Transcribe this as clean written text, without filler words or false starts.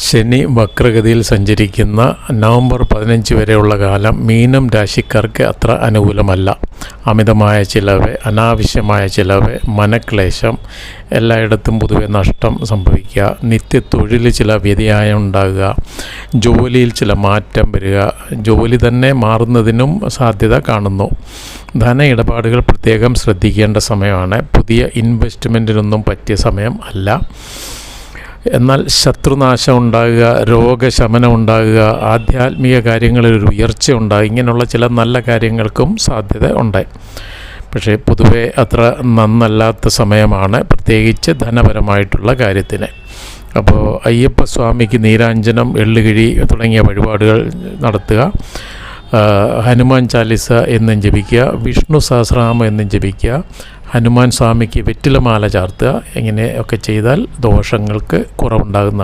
ശനി വക്രഗതിയിൽ സഞ്ചരിക്കുന്ന നവംബർ 15 വരെയുള്ള കാലം മീനം രാശിക്കാർക്ക് അത്ര അനുകൂലമല്ല. അമിതമായ ചിലവ്, അനാവശ്യമായ ചിലവ്, മനക്ലേശം, എല്ലായിടത്തും പൊതുവെ നഷ്ടം സംഭവിക്കുക, നിത്യത്തൊഴിൽ ചില വ്യതിയാനം ഉണ്ടാകുക, ജോലിയിൽ ചില മാറ്റം വരിക, ജോലി തന്നെ മാറുന്നതിനും സാധ്യത കാണുന്നു. ധന ഇടപാടുകൾ പ്രത്യേകം ശ്രദ്ധിക്കേണ്ട സമയമാണ്. പുതിയ ഇൻവെസ്റ്റ്മെൻറ്റിനൊന്നും പറ്റിയ സമയം അല്ല. എന്നാൽ ശത്രുനാശം ഉണ്ടാകുക, രോഗശമനം ഉണ്ടാകുക, ആധ്യാത്മിക കാര്യങ്ങളിൽ ഒരു ഉയർച്ച ഉണ്ടാകുക, ഇങ്ങനെയുള്ള ചില നല്ല കാര്യങ്ങൾക്കും സാധ്യത ഉണ്ട്. പക്ഷേ പൊതുവെ അത്ര നന്നല്ലാത്ത സമയമാണ്, പ്രത്യേകിച്ച് ധനപരമായിട്ടുള്ള കാര്യത്തിന്. അപ്പോൾ അയ്യപ്പസ്വാമിക്ക് നീരാഞ്ജനം, എള്ളുകിഴി തുടങ്ങിയ വഴിപാടുകൾ നടത്തുക, ഹനുമാൻ ചാലിസ എന്നും ജപിക്കുക, വിഷ്ണു സഹസ്രനാമം എന്നും ജപിക്കുക, ഹനുമാൻ സ്വാമിക്ക് വെറ്റിലമാല ചാർത്തുക. ഇങ്ങനെയൊക്കെ ചെയ്താൽ ദോഷങ്ങൾക്ക് കുറവുണ്ടാകുന്നതാണ്.